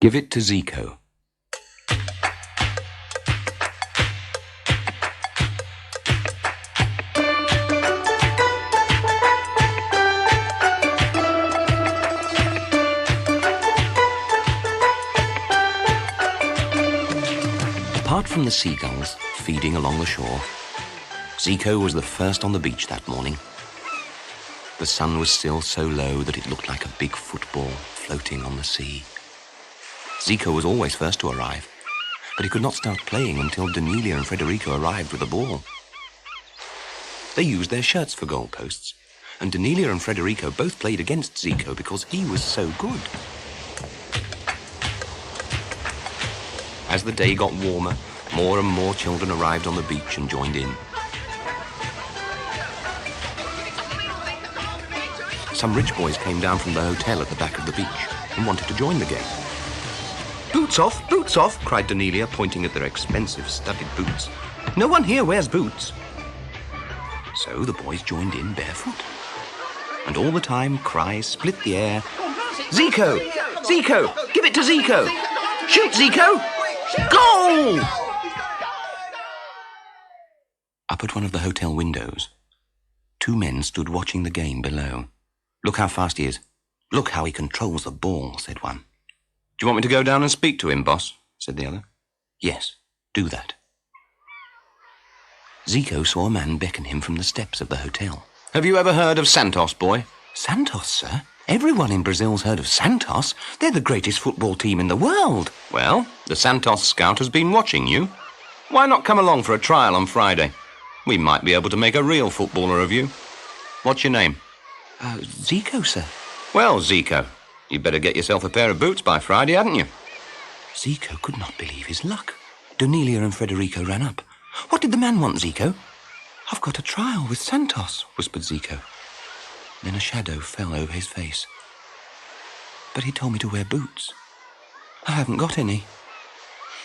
Give it to Zico. Apart from the seagulls feeding along the shore, Zico was the first on the beach that morning. The sun was still so low that it looked like a big football floating on the sea. Zico was always first to arrive, but he could not start playing until Danelia and Federico arrived with the ball. They used their shirts for goalposts, and Danelia and Federico both played against Zico because he was so good. As the day got warmer, more and more children arrived on the beach and joined in. Some rich boys came down from the hotel at the back of the beach and wanted to join the game. Boots off, cried Danelia, pointing at their expensive studded boots. No one here wears boots. So the boys joined in barefoot. And all the time, cries split the air. Zico! Zico! Give it to Zico! Shoot, Zico! Goal! Up at one of the hotel windows, two men stood watching the game below. Look how fast he is. Look how he controls the ball, said one. Do you want me to go down and speak to him, boss? Said the other. Yes, do that. Zico saw a man beckon him from the steps of the hotel. Have you ever heard of Santos, boy? Santos, sir? Everyone in Brazil's heard of Santos. They're the greatest football team in the world. Well, the Santos scout has been watching you. Why not come along for a trial on Friday? We might be able to make a real footballer of you. What's your name? Zico, sir. Well, Zico, you'd better get yourself a pair of boots by Friday, hadn't you? Zico could not believe his luck. Danelia and Federico ran up. What did the man want, Zico? I've got a trial with Santos, whispered Zico. Then a shadow fell over his face. But he told me to wear boots. I haven't got any.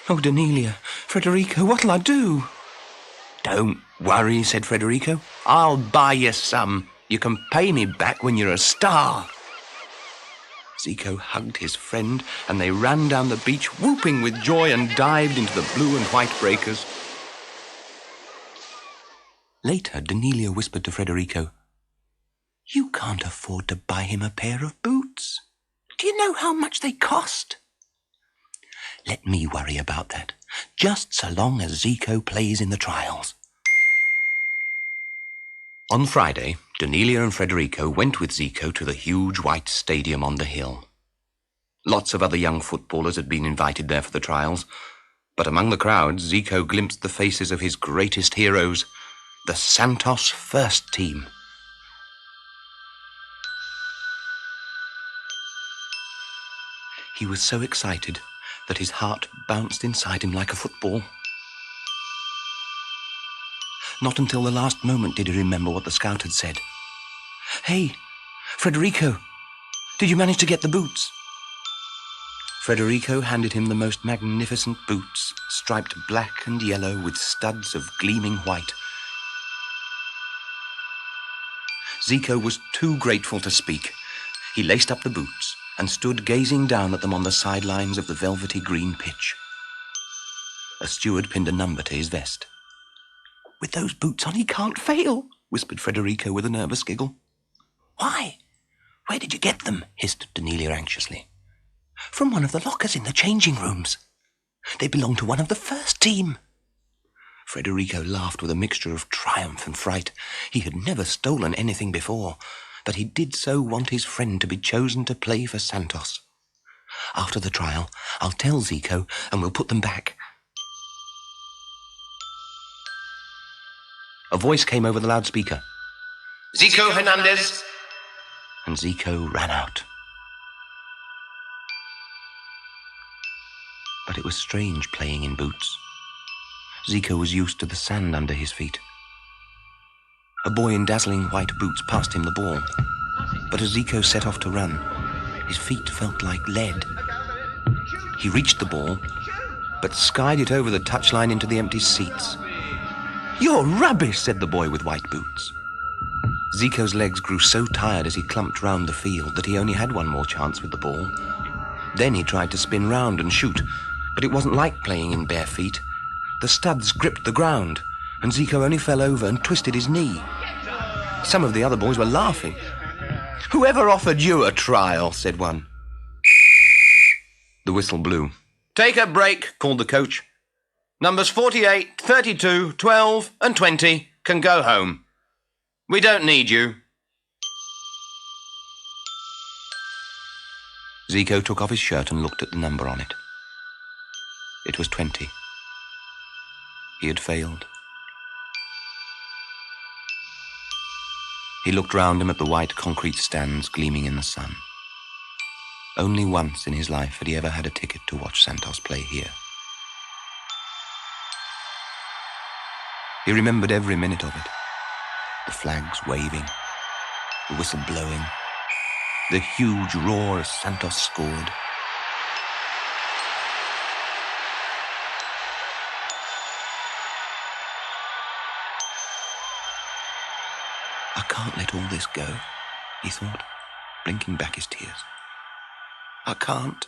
Oh, Danelia, Federico, what'll I do? Don't worry, said Federico. I'll buy you some. You can pay me back when you're a star. Zico hugged his friend, and they ran down the beach, whooping with joy, and dived into the blue and white breakers. Later, Danelia whispered to Federico, You can't afford to buy him a pair of boots. Do you know how much they cost? Let me worry about that, just so long as Zico plays in the trials. On Friday, Danelia and Federico went with Zico to the huge white stadium on the hill. Lots of other young footballers had been invited there for the trials, but among the crowd, Zico glimpsed the faces of his greatest heroes, the Santos first team. He was so excited that his heart bounced inside him like a football. Not until the last moment did he remember what the scout had said. Hey, Federico, did you manage to get the boots? Federico handed him the most magnificent boots, striped black and yellow with studs of gleaming white. Zico was too grateful to speak. He laced up the boots and stood gazing down at them on the sidelines of the velvety green pitch. A steward pinned a number to his vest. With those boots on, he can't fail, whispered Federico with a nervous giggle. Why? Where did you get them? Hissed Danelia anxiously. From one of the lockers in the changing rooms. They belong to one of the first team. Federico laughed with a mixture of triumph and fright. He had never stolen anything before, but he did so want his friend to be chosen to play for Santos. After the trial, I'll tell Zico and we'll put them back. A voice came over the loudspeaker. Zico Hernandez! And Zico ran out. But it was strange playing in boots. Zico was used to the sand under his feet. A boy in dazzling white boots passed him the ball, but as Zico set off to run, his feet felt like lead. He reached the ball, but skied it over the touchline into the empty seats. You're rubbish, said the boy with white boots. Zico's legs grew so tired as he clumped round the field that he only had one more chance with the ball. Then he tried to spin round and shoot, but it wasn't like playing in bare feet. The studs gripped the ground, and Zico only fell over and twisted his knee. Some of the other boys were laughing. "Whoever offered you a trial?" said one. The whistle blew. "Take a break," called the coach. "Numbers 48, 32, 12 and 20 can go home. We don't need you." Zico took off his shirt and looked at the number on it. It was 20. He had failed. He looked round him at the white concrete stands gleaming in the sun. Only once in his life had he ever had a ticket to watch Santos play here. He remembered every minute of it. The flags waving, the whistle blowing, the huge roar as Santos scored. "I can't let all this go," he thought, blinking back his tears. I can't.